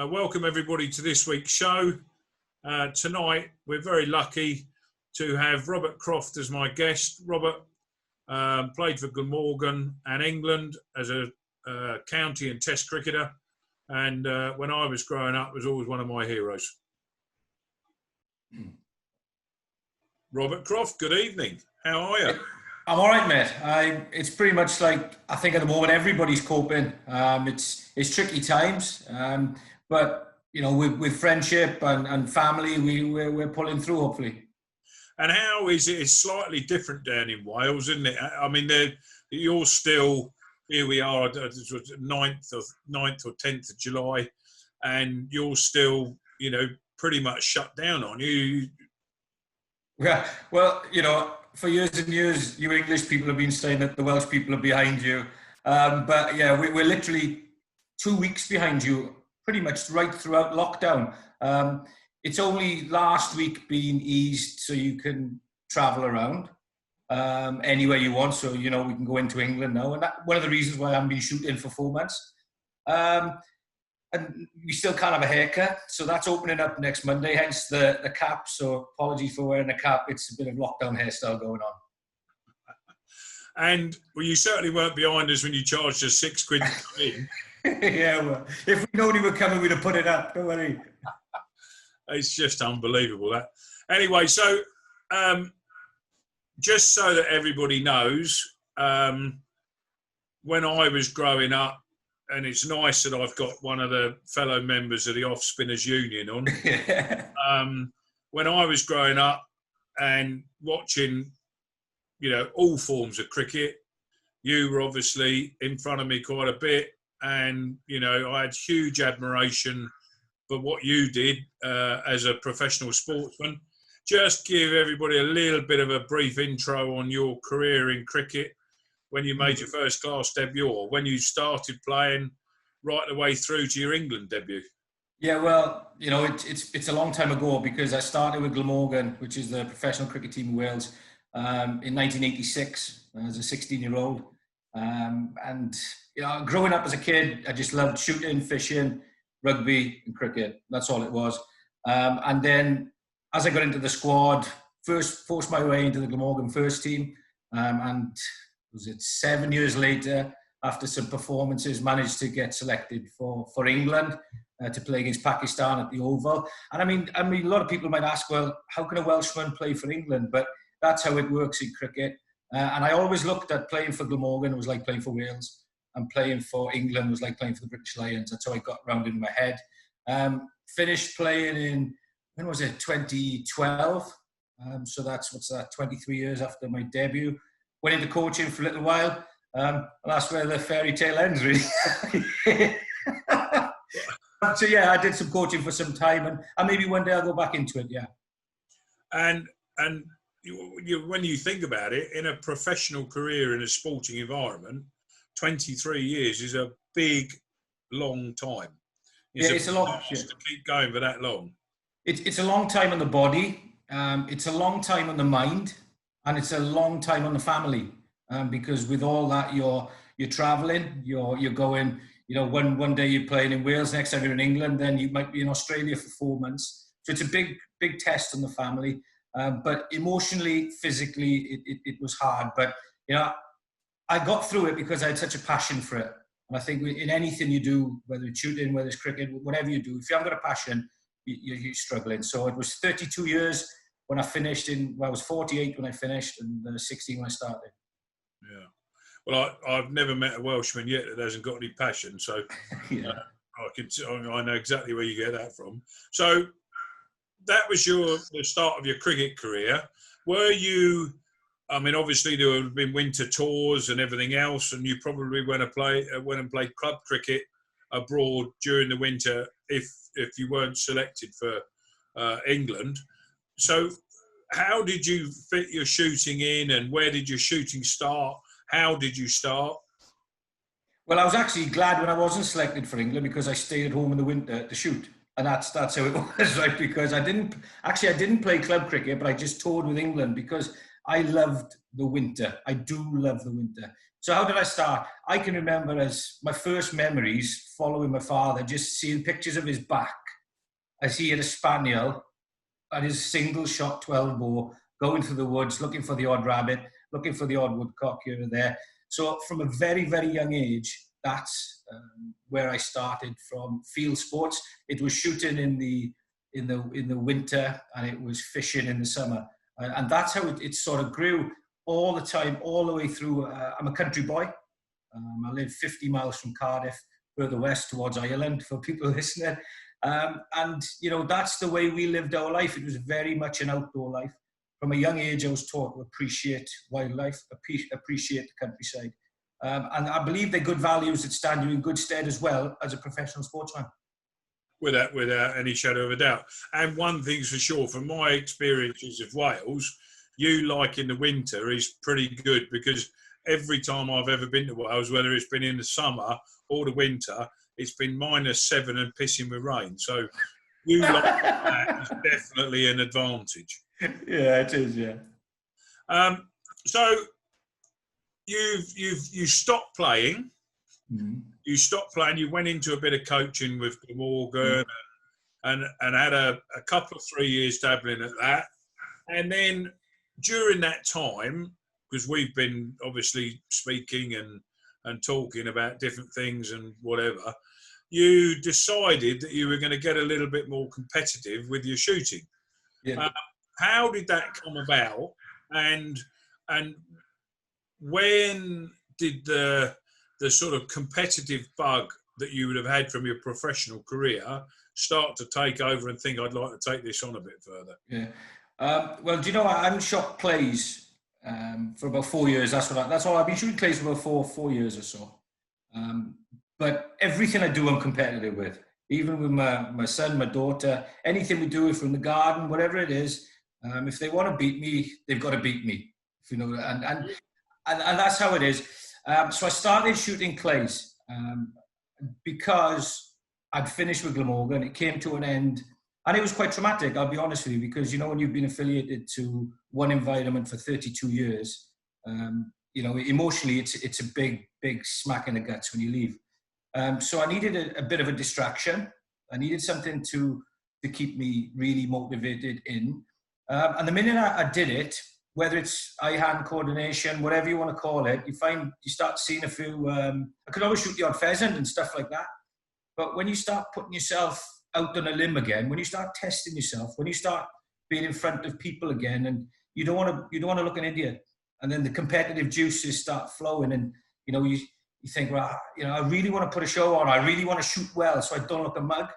Welcome everybody to this week's show. Tonight we're very lucky to have Robert Croft as my guest. Robert played for Glamorgan and England as a county and test cricketer, and when I was growing up was always one of my heroes. Robert Croft, good evening. How are you? I'm all right, mate. It's pretty much like, I think at the moment everybody's coping. It's tricky times, but you know, with friendship and family, we're pulling through, hopefully. And how is it? It's slightly different down in Wales, isn't it? I mean, you're still, here we are, 9th or 10th of July, and you're still, you know, pretty much shut down, aren't you? Yeah, well, you know, for years and years, you English people have been saying that the Welsh people are behind you. But yeah, we're literally 2 weeks behind you, pretty much right throughout lockdown. It's only last week been eased so you can travel around anywhere you want. So, you know, we can go into England now. And that's one of the reasons why I haven't been shooting for 4 months. And we still can't have a haircut. So that's opening up next Monday, hence the cap. So apologies for wearing a cap. It's a bit of lockdown hairstyle going on. And well, you certainly weren't behind us when you charged us £6 to come in. Yeah, well, if we known you were coming, we'd have put it up. Don't worry. It's just unbelievable, that. Anyway, so just so that everybody knows, when I was growing up, and it's nice that I've got one of the fellow members of the Off Spinners Union on. When I was growing up and watching, you know, all forms of cricket, you were obviously in front of me quite a bit. And, you know, I had huge admiration for what you did as a professional sportsman. Just give everybody a little bit of a brief intro on your career in cricket, when you made your first class debut, or when you started playing right the way through to your England debut. Yeah, well, you know, it's a long time ago, because I started with Glamorgan, which is the professional cricket team in Wales, in 1986 as a 16-year-old. And, you know, growing up as a kid, I just loved shooting, fishing, rugby and cricket. That's all it was. And then as I got into the squad, first forced my way into the Glamorgan first team, and was it 7 years later, after some performances, managed to get selected for England to play against Pakistan at the Oval. And I mean, a lot of people might ask, well, how can a Welshman play for England? But that's how it works in cricket. And I always looked at playing for Glamorgan, it was like playing for Wales, and playing for England was like playing for the British Lions. That's how I got round in my head. Finished playing in, when was it, 2012? So that's, 23 years after my debut. Went into coaching for a little while. That's where the fairy tale ends, really. So yeah, I did some coaching for some time, and maybe one day I'll go back into it. Yeah. And when you think about it, in a professional career in a sporting environment, 23 years is a big, long time. It's a long to keep going for that long. It's a long time on the body. It's a long time on the mind. And it's a long time on the family, because with all that, you're traveling, you're going, you know, one day you're playing in Wales, next time you're in England, then you might be in Australia for 4 months. So it's a big test on the family. But emotionally, physically, it was hard. But, you know, I got through it because I had such a passion for it. And I think in anything you do, whether it's shooting, whether it's cricket, whatever you do, if you haven't got a passion, you're struggling. So it was 32 years when I finished I was 48 when I finished, and 16 when I started. Yeah. Well, I've never met a Welshman yet that hasn't got any passion. So yeah. I know exactly where you get that from. So that was the start of your cricket career. Were you, I mean, obviously there have been winter tours and everything else, and you probably went and played club cricket abroad during the winter if you weren't selected for England. So how did you fit your shooting in, and where did your shooting start? How did you start? Well, I was actually glad when I wasn't selected for England, because I stayed at home in the winter to shoot. And that's how it was, right? Because I didn't play club cricket, but I just toured with England, because I loved the winter. I do love the winter. So how did I start? I can remember as my first memories following my father, just seeing pictures of his back as he had a spaniel and his single shot 12 bore, going through the woods, looking for the odd rabbit, looking for the odd woodcock here and there. So from a very, very young age, that's where I started from field sports. It was shooting in the winter, and it was fishing in the summer. And that's how it sort of grew all the time, all the way through. I'm a country boy. I live 50 miles from Cardiff, further west towards Ireland, for people listening. And, you know, that's the way we lived our life. It was very much an outdoor life. From a young age, I was taught to appreciate wildlife, appreciate the countryside. And I believe they're good values that stand you in good stead as well as a professional sportsman. Without any shadow of a doubt. And one thing's for sure, from my experiences of Wales, you like in the winter is pretty good, because every time I've ever been to Wales, whether it's been in the summer or the winter, it's been -7 and pissing with rain. So you like that is definitely an advantage. Yeah, it is. Yeah. So you stopped playing. Mm-hmm. You stopped playing. You went into a bit of coaching with Morgan, and had a couple of 3 years dabbling at that. And then during that time, because we've been obviously speaking and talking about different things and whatever, you decided that you were going to get a little bit more competitive with your shooting. Yeah. How did that come about? And when did the sort of competitive bug that you would have had from your professional career start to take over and think, I'd like to take this on a bit further? Yeah. Well, do you know, I haven't shot clays for about 4 years. That's all. I've been shooting clays for about 4 years or so. But everything I do, I'm competitive with. Even with my son, my daughter, anything we do from the garden, whatever it is, if they want to beat me, they've got to beat me. If you know, and that's how it is. So I started shooting clays because I'd finished with Glamorgan. It came to an end, and it was quite traumatic, I'll be honest with you, because, you know, when you've been affiliated to one environment for 32 years, you know, emotionally, it's a big smack in the guts when you leave. So I needed a bit of a distraction. I needed something to keep me really motivated in. And the minute I did it, whether it's eye-hand coordination, whatever you want to call it, you start seeing a few, I could always shoot the odd pheasant and stuff like that. But when you start putting yourself out on a limb again, when you start testing yourself, when you start being in front of people again, and you don't want to look an idiot, and then the competitive juices start flowing, and, you know, you think, well, you know, I really want to put a show on, I really want to shoot well so I don't look a mug.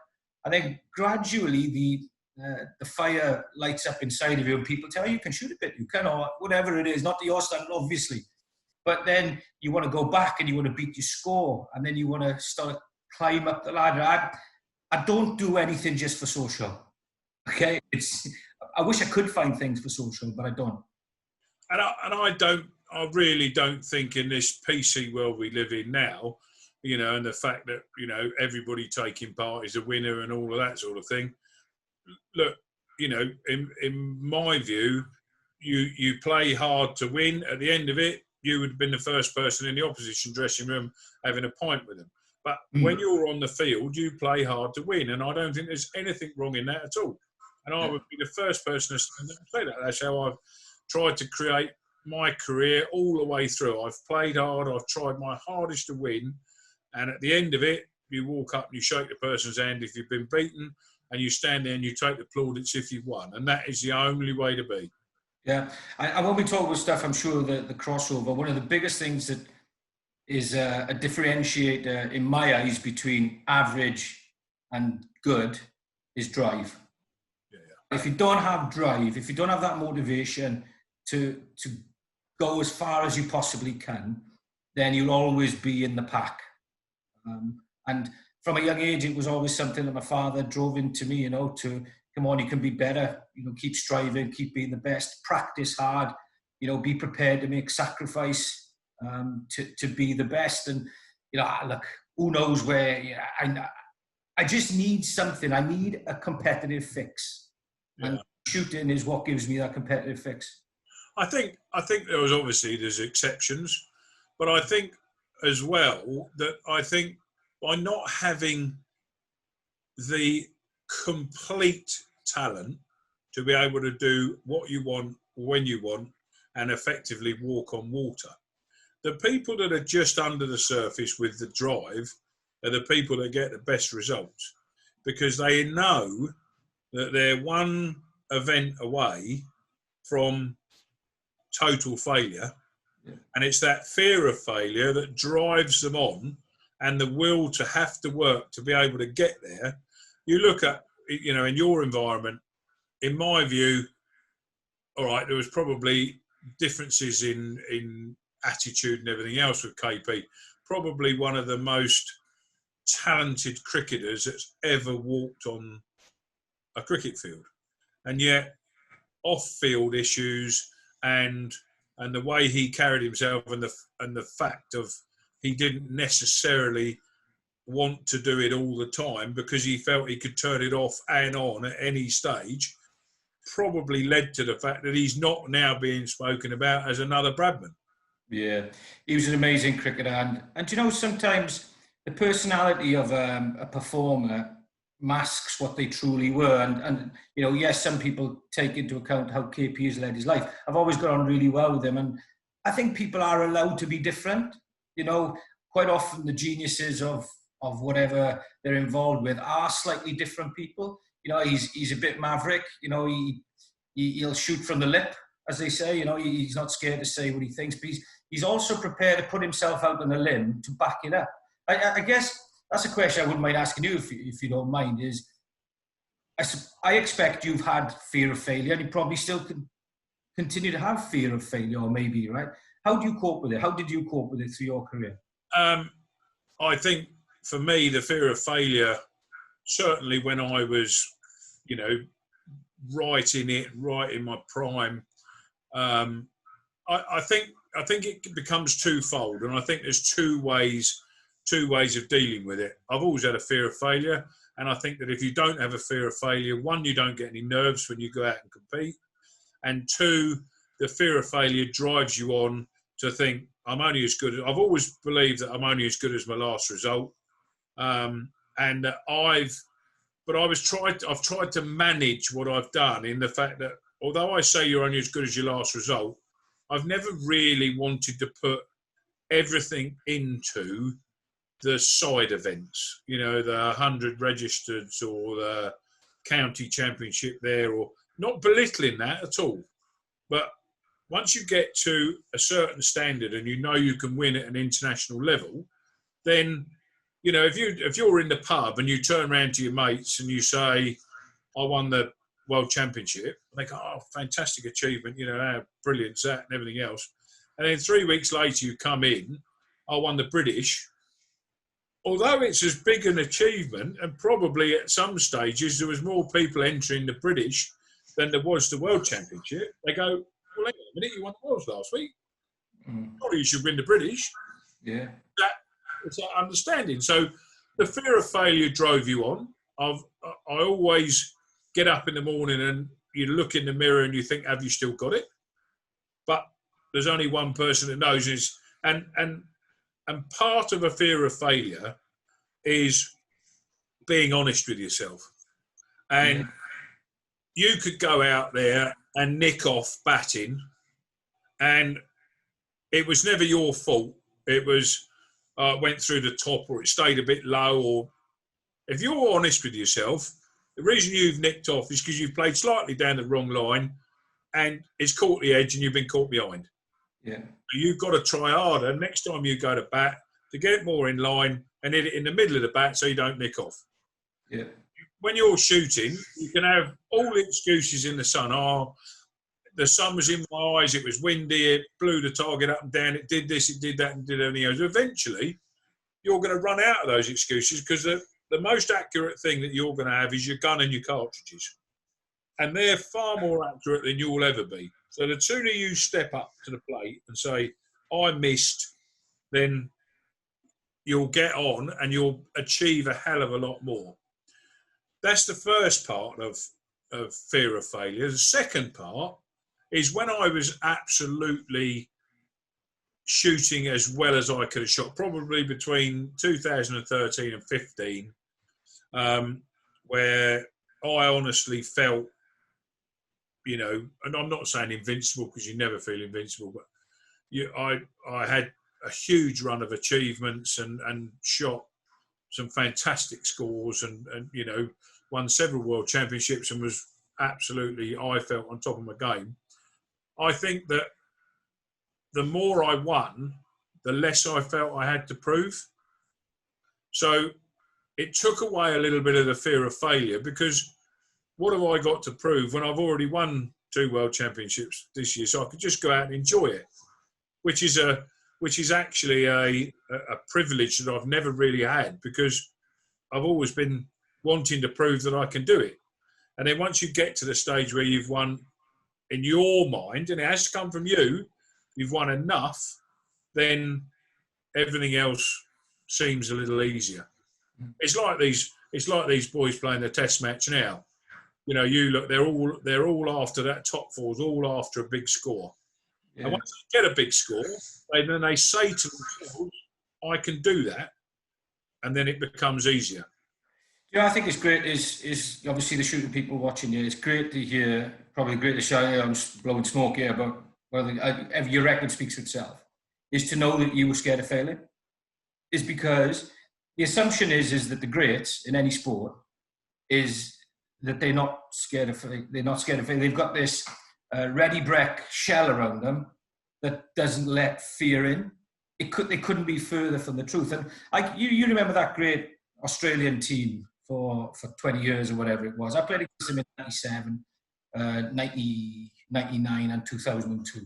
And then gradually the fire lights up inside of you, and people tell you, you can shoot a bit, you can, or whatever it is, not to your standard, obviously. But then you want to go back and you want to beat your score, and then you want to start climb up the ladder. I don't do anything just for social. Okay, I wish I could find things for social, but I don't. And I really don't think in this PC world we live in now, you know, and the fact that, you know, everybody taking part is a winner and all of that sort of thing. Look, you know, in my view, you play hard to win. At the end of it, you would have been the first person in the opposition dressing room having a pint with them. But when you're on the field, you play hard to win. And I don't think there's anything wrong in that at all. And I would be the first person to say that. That's how I've tried to create my career all the way through. I've played hard. I've tried my hardest to win. And at the end of it, you walk up and you shake the person's hand if you've been beaten, and you stand there and you take the plaudits if you've won. And that is the only way to be. Yeah. And when we talk about stuff, I'm sure that the crossover, one of the biggest things that is a differentiator in my eyes between average and good is drive. Yeah. If you don't have drive, if you don't have that motivation to go as far as you possibly can, then you'll always be in the pack. And from a young age, it was always something that my father drove into me, you know, to come on, you can be better, you know, keep striving, keep being the best, practice hard, you know, be prepared to make sacrifice to be the best. And, you know, look, who knows where, you know, I just need something. I need a competitive fix. Yeah. And shooting is what gives me that competitive fix. I think there's exceptions, but I think as well that I think by not having the complete talent to be able to do what you want when you want and effectively walk on water, the people that are just under the surface with the drive are the people that get the best results, because they know that they're one event away from total failure. Yeah. And it's that fear of failure that drives them on, and the will to have to work to be able to get there. You look at, in your environment, in my view, all right, there was probably differences in attitude and everything else with KP. Probably one of the most talented cricketers that's ever walked on a cricket field. And yet off-field issues and the way he carried himself and the fact of he didn't necessarily want to do it all the time because he felt he could turn it off and on at any stage, probably led to the fact that he's not now being spoken about as another Bradman. Yeah, he was an amazing cricketer, and sometimes the personality of a performer masks what they truly were, and yes, some people take into account how KP has led his life. I've always got on really well with him, and I think people are allowed to be different. Quite often the geniuses of whatever they're involved with are slightly different people. He's a bit maverick. He'll shoot from the lip, as they say. He's not scared to say what he thinks, but he's also prepared to put himself out on a limb to back it up. I guess that's a question I wouldn't mind asking you, if you don't mind, is I expect you've had fear of failure, and you probably still continue to have fear of failure, or maybe, right? How do you cope with it? How did you cope with it through your career? I think for me, the fear of failure, certainly when I was, right in my prime, I think it becomes twofold, and I think there's two ways of dealing with it. I've always had a fear of failure, and I think that if you don't have a fear of failure, one, you don't get any nerves when you go out and compete, and two, the fear of failure drives you on to think, I'm only as good. I've always believed that I'm only as good as my last result, and I've tried to manage what I've done in the fact that although I say you're only as good as your last result, I've never really wanted to put everything into the side events, the 100 registered or the county championship there, or not belittling that at all. But once you get to a certain standard and you can win at an international level, then, if you're in the pub and you turn around to your mates and you say, I won the World Championship, they go, oh, fantastic achievement, how brilliant's that and everything else. And then 3 weeks later you come in, I won the British. Although it's as big an achievement, and probably at some stages there was more people entering the British than there was the World Championship, they go, well, hang on a minute, you won the Worlds last week. Surely you should win the British. Yeah. It's that understanding. So the fear of failure drove you on. I always get up in the morning and you look in the mirror and you think, have you still got it? But there's only one person that knows. And part of a fear of failure is being honest with yourself. And you could go out there and nick off batting, and it was never your fault. It was went through the top, or it stayed a bit low. Or if you're honest with yourself, the reason you've nicked off is because you've played slightly down the wrong line and it's caught the edge and you've been caught behind. Yeah. You've got to try harder next time you go to bat to get it more in line and hit it in the middle of the bat so you don't nick off. Yeah. When you're shooting, you can have all the excuses in the sun. Oh, the sun was in my eyes, it was windy, it blew the target up and down, it did this, it did that, and did everything else. Eventually, you're going to run out of those excuses, because the most accurate thing that you're going to have is your gun and your cartridges. And they're far more accurate than you'll ever be. So the sooner you step up to the plate and say, I missed, then you'll get on and you'll achieve a hell of a lot more. That's the first part of fear of failure. The second part is when I was absolutely shooting as well as I could have shot, probably between 2013 and 15, where I honestly felt, you know, and I'm not saying invincible because you never feel invincible, but I had a huge run of achievements and shot some fantastic scores and you know, won several world championships and was absolutely, I felt, on top of my game. I think that the more I won, the less I felt I had to prove. So it took away a little bit of the fear of failure, because what have I got to prove when I've already won 2 world championships this year? So I could just go out and enjoy it, which is actually a privilege that I've never really had, because I've always been wanting to prove that I can do it. And then once you get to the stage where you've won in your mind, and it has to come from you, you've won enough, then everything else seems a little easier. It's like these boys playing the test match now. You know, you look, they're all after that top fours, all after a big score. Yeah. And once they get a big score, then they say to themselves, I can do that. And then it becomes easier. Yeah, I think it's great. Is obviously the shooting people watching you. It's great to hear. Probably great to show you. I'm blowing smoke here, but your record speaks for itself. Is to know that you were scared of failing. Is because the assumption is that the greats in any sport is that they're not scared of failing. They're not scared of failing. They've got this ready brick shell around them that doesn't let fear in. They couldn't be further from the truth. And you remember that great Australian team for 20 years or whatever it was. I played against them in 97, 90, 99 and 2002.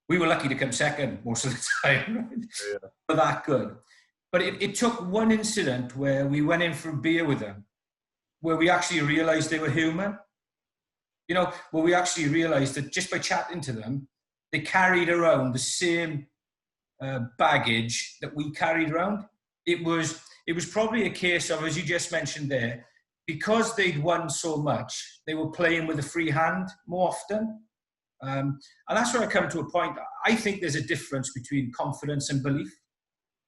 We were lucky to come second most of the time. Right? Yeah. We're that good. But it took one incident where we went in for a beer with them, where we actually realised they were human. You know, where we actually realised that just by chatting to them, they carried around the same baggage that we carried around. It was probably a case of, as you just mentioned there, because they'd won so much, they were playing with a free hand more often. And that's where I come to a point. I think there's a difference between confidence and belief.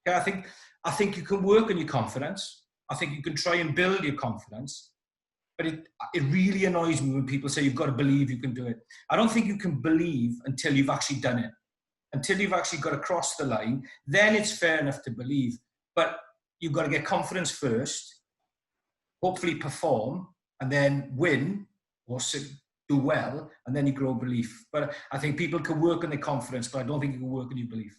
Okay, I think you can work on your confidence. I think you can try and build your confidence. But it really annoys me when people say you've got to believe you can do it. I don't think you can believe until you've actually done it. Until you've actually got across the line, then it's fair enough to believe. But you've got to get confidence first, hopefully perform, and then win or do well, and then you grow belief. But I think people can work on their confidence, but I don't think you can work on your belief.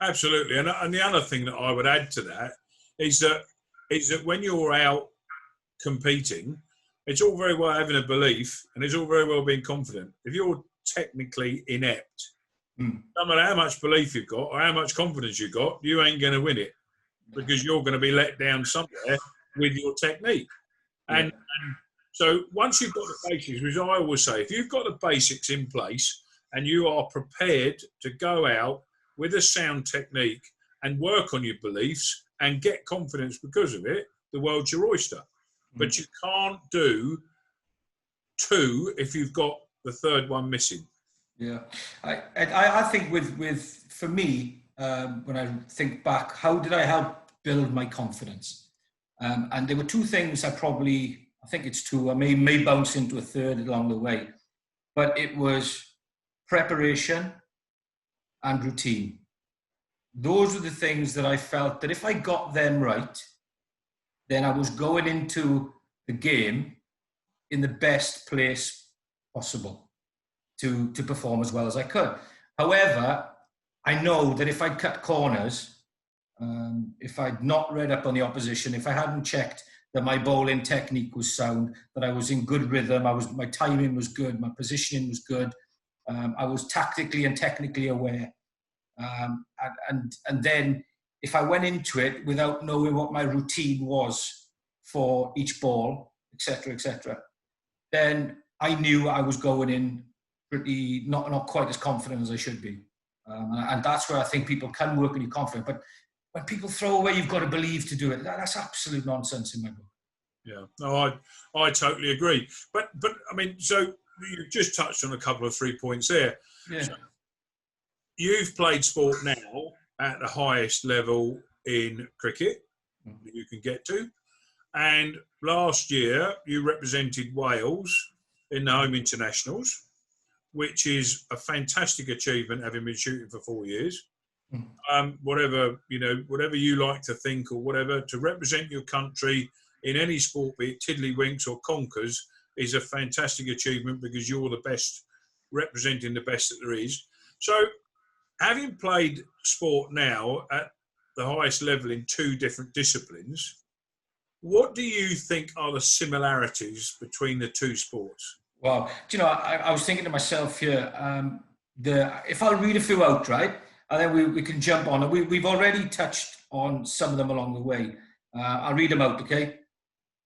Absolutely. And the other thing that I would add to that is that when you're out competing, it's all very well having a belief, and it's all very well being confident. If you're technically inept, no matter how much belief you've got or how much confidence you've got, you ain't going to win it, because you're going to be let down somewhere with your technique. And so once you've got the basics, which I always say, if you've got the basics in place and you are prepared to go out with a sound technique and work on your beliefs and get confidence because of it, the world's your oyster. But you can't do 2 if you've got the 3rd one missing. Yeah, I think with for me, when I think back, how did I help build my confidence? And there were 2 things I think it's 2, I may bounce into a 3rd along the way, but it was preparation and routine. Those are the things that I felt that if I got them right, then I was going into the game in the best place possible to perform as well as I could. However, I know that if I cut corners, if I'd not read up on the opposition, if I hadn't checked that my bowling technique was sound, that I was in good rhythm, my timing was good, my positioning was good, I was tactically and technically aware. And then if I went into it without knowing what my routine was for each ball, etc., then I knew I was going in pretty not quite as confident as I should be. And that's where I think people can work on your confidence. But when people throw away, you've got to believe to do it, that's absolute nonsense in my book. Yeah, no, I totally agree. But I mean, so you've just touched on a couple of 3 points there. Yeah. So you've played sport now at the highest level in cricket that you can get to. And last year, you represented Wales in the home internationals, which is a fantastic achievement, having been shooting for 4 years. Whatever you like to think or whatever, to represent your country in any sport, be it tiddlywinks or conkers, is a fantastic achievement because you're the best, representing the best that there is. So, having played sport now at the highest level in 2 different disciplines, what do you think are the similarities between the 2 sports? Well, do you know, I was thinking to myself here, if I'll read a few out, right, and then we can jump on. We've already touched on some of them along the way. I'll read them out, okay?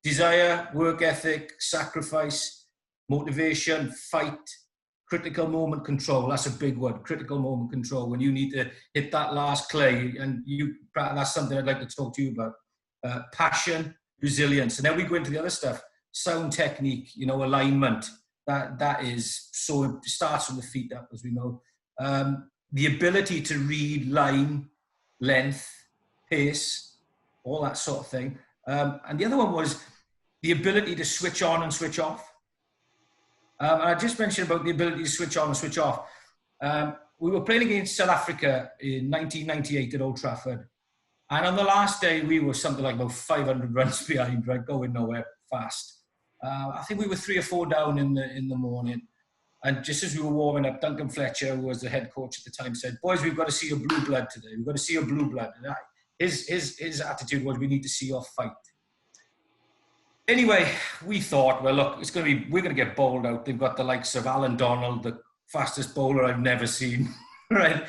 Desire, work ethic, sacrifice, motivation, fight, critical moment control. That's a big one. Critical moment control. When you need to hit that last clay, and that's something I'd like to talk to you about. Passion, resilience, and then we go into the other stuff. Sound technique, alignment. That is so. It starts from the feet up, as we know. The ability to read line, length, pace, all that sort of thing. And the other one was the ability to switch on and switch off. And I just mentioned about the ability to switch on and switch off. We were playing against South Africa in 1998 at Old Trafford. And on the last day, we were something like about 500 runs behind, right, going nowhere fast. I think we were 3 or 4 down in the morning. And just as we were warming up, Duncan Fletcher, who was the head coach at the time, said, "Boys, we've got to see your blue blood today. We've got to see your blue blood." And his attitude was, "We need to see your fight." Anyway, we thought, well, look, we're going to get bowled out. They've got the likes of Alan Donald, the fastest bowler I've never seen, right?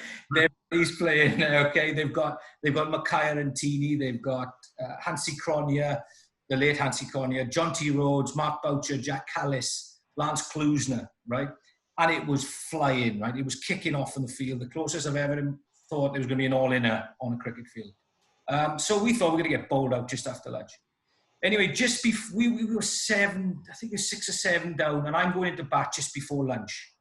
He's playing, okay. They've got Mackay and Tini. They've got Hansi Cronje, the late Hansi Cronje, John T. Rhodes, Mark Boucher, Jack Callis, Lance Klusener, right? And it was flying, right? It was kicking off on the field. The closest I've ever thought there was going to be an all-inner on a cricket field. So we thought we were going to get bowled out just after lunch. Anyway, just before we were 7, I think it was 6 or 7 down, and I'm going into bat just before lunch.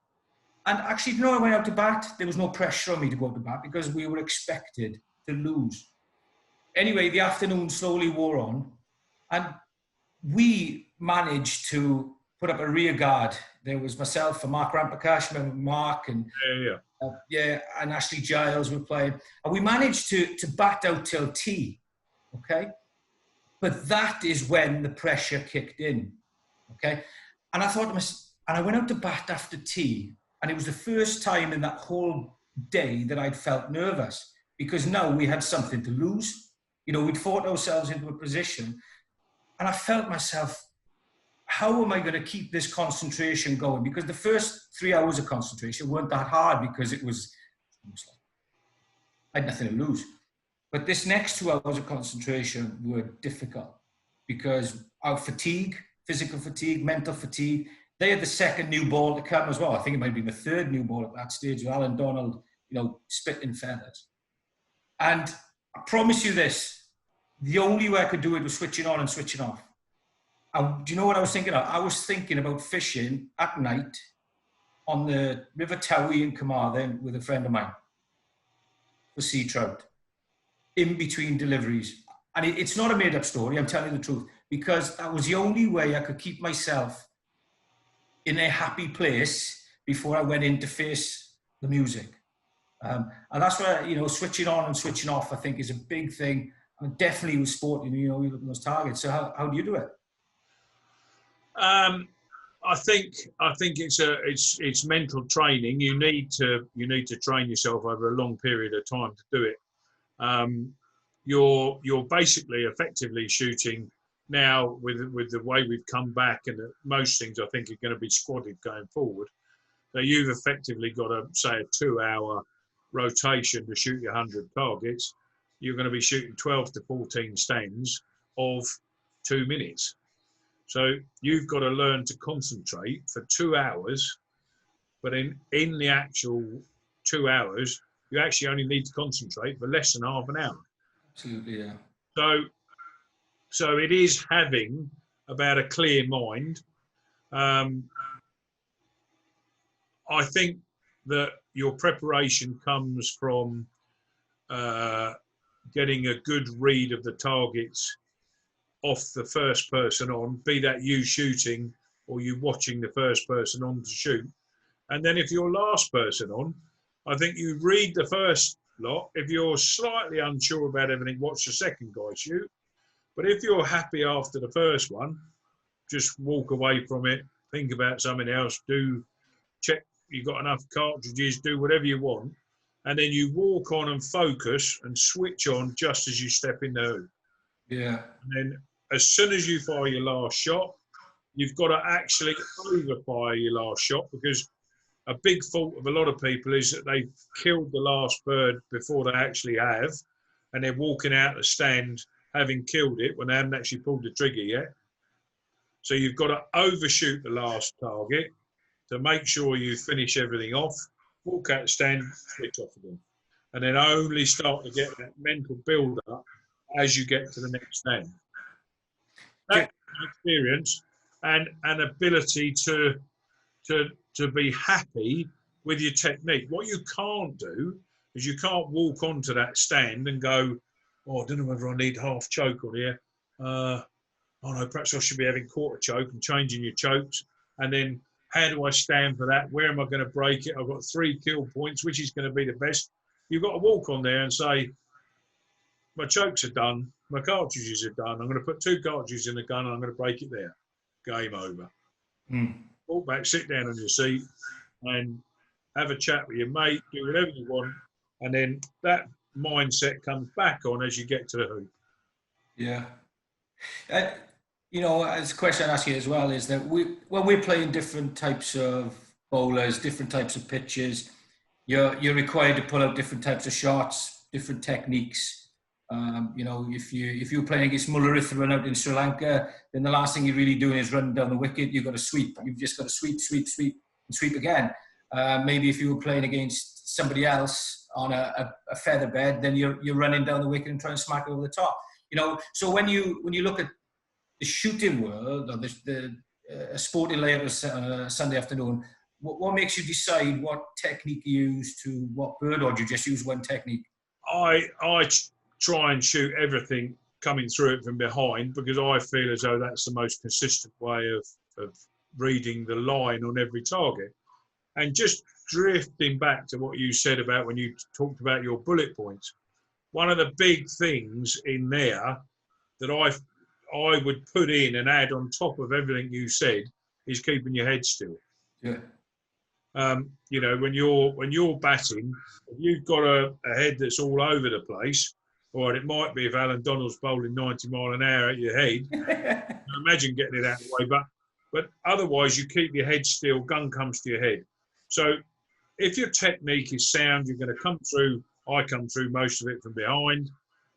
And actually, I went out to bat. There was no pressure on me to go to bat because we were expected to lose. Anyway, the afternoon slowly wore on, and we managed to put up a rear guard. There was myself and Mark Rampakash, remember Mark, and and Ashley Giles were playing, and we managed to bat out till tea, okay. But that is when the pressure kicked in, okay? And I thought to myself, and I went out to bat after tea, and it was the first time in that whole day that I'd felt nervous, because now we had something to lose. We'd fought ourselves into a position, and I felt myself, how am I going to keep this concentration going? Because the first 3 hours of concentration weren't that hard because it was almost like I had nothing to lose. But this next 2 hours of concentration were difficult because our fatigue, physical fatigue, mental fatigue. They had the second new ball to come as well. I think it might be the third new ball at that stage with Alan Donald, spitting feathers. And I promise you this, the only way I could do it was switching on and switching off. And do you know what I was thinking of? I was thinking about fishing at night on the River Towie in Carmarthen with a friend of mine for sea trout, in between deliveries. And it's not a made-up story, I'm telling you the truth, because that was the only way I could keep myself in a happy place before I went in to face the music. And that's where, switching on and switching off, I think, is a big thing. And definitely with sport, you look at those targets. So how do you do it? I think it's mental training. You need to train yourself over a long period of time to do it. You're basically effectively shooting now with the way we've come back, and most things I think are going to be squadded going forward. So you've effectively got a 2-hour rotation to shoot your 100 targets. You're going to be shooting 12 to 14 stands of 2 minutes. So you've got to learn to concentrate for 2 hours, but in the actual 2 hours, you actually only need to concentrate for less than half an hour. Absolutely, yeah. So it is having about a clear mind. I think that your preparation comes from getting a good read of the targets off the first person on, be that you shooting or you watching the first person on to shoot. And then if you're last person on, I think you read the first lot. If you're slightly unsure about everything, watch the second guy shoot. But if you're happy after the first one, just walk away from it, think about something else, check you've got enough cartridges, do whatever you want. And then you walk on and focus and switch on just as you step in the hoop. Yeah. And then as soon as you fire your last shot, you've got to actually overfire your last shot, because a big fault of a lot of people is that they've killed the last bird before they actually have, and they're walking out the stand having killed it when they haven't actually pulled the trigger yet. So you've got to overshoot the last target to make sure you finish everything off, walk out the stand, switch off again. And then only start to get that mental build-up as you get to the next stand. That experience and an ability to be happy with your technique. What you can't do is you can't walk onto that stand and go, oh, I don't know whether I need half choke on here. Oh no, perhaps I should be having quarter choke and changing your chokes. And then how do I stand for that? Where am I going to break it? I've got 3 kill points. Which is going to be the best? You've got to walk on there and say, my chokes are done. My cartridges are done. I'm going to put 2 cartridges in the gun and I'm going to break it there. Game over. Walk back, sit down on your seat and have a chat with your mate, do whatever you want. And then that mindset comes back on as you get to the hoop. Yeah. You know, as a question I ask you as well is that when we're playing different types of bowlers, different types of pitches, you're required to pull out different types of shots, different techniques. You know, if you're playing against Mullaritharan out in Sri Lanka, then the last thing you're really doing is running down the wicket. You've got to sweep. You've just got to sweep, and sweep again. Maybe if you were playing against somebody else on a feather bed, then you're running down the wicket and trying to smack it over the top. You know, so when you look at the shooting world or a sporting lay on a Sunday afternoon, what makes you decide what technique you use to what bird, or do you just use one technique? I try and shoot everything coming through it from behind, because I feel as though that's the most consistent way of reading the line on every target. And just drifting back to what you said about when you talked about your bullet points, one of the big things in there that I would put in and add on top of everything you said is keeping your head still. Yeah. You know, when you're batting, if you've got a head that's all over the place, or it might be if Alan Donald's bowling 90 mile an hour at your head, imagine getting it out of the way. But otherwise, you keep your head still, gun comes to your head. So if your technique is sound, you're going to come through. I come through most of it from behind,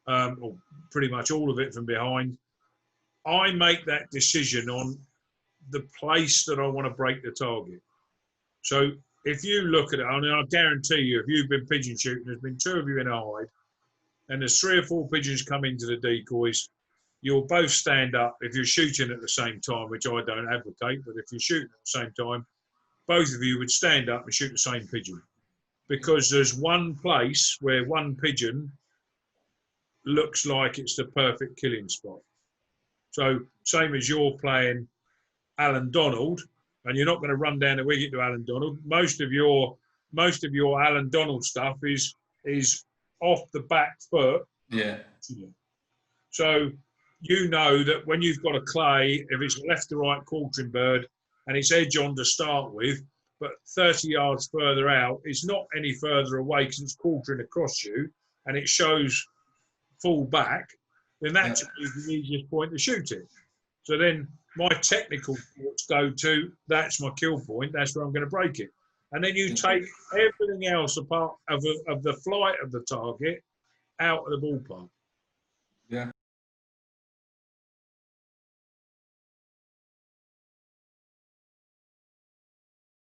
or pretty much all of it from behind. I make that decision on the place that I want to break the target. So if you look at it, I mean, I guarantee you, if you've been pigeon shooting, there's been 2 of you in a hide, and there's 3 or 4 pigeons come into the decoys, you'll both stand up. If you're shooting at the same time, which I don't advocate, but if you're shooting at the same time, both of you would stand up and shoot the same pigeon. Because there's one place where one pigeon looks like it's the perfect killing spot. So same as you're playing Alan Donald, and you're not going to run down the wicket to Alan Donald. Most of your Alan Donald stuff is off the back foot. Yeah. So you know that when you've got a clay, if it's left to right quartering bird and it's edge on to start with, but 30 yards further out, it's not any further away because it's quartering across you and it shows full back, then that's the easiest point to shoot it. So then my technical thoughts go to, that's my kill point, that's where I'm going to break it. And then you take everything else apart of the flight of the target out of the ballpark. Yeah.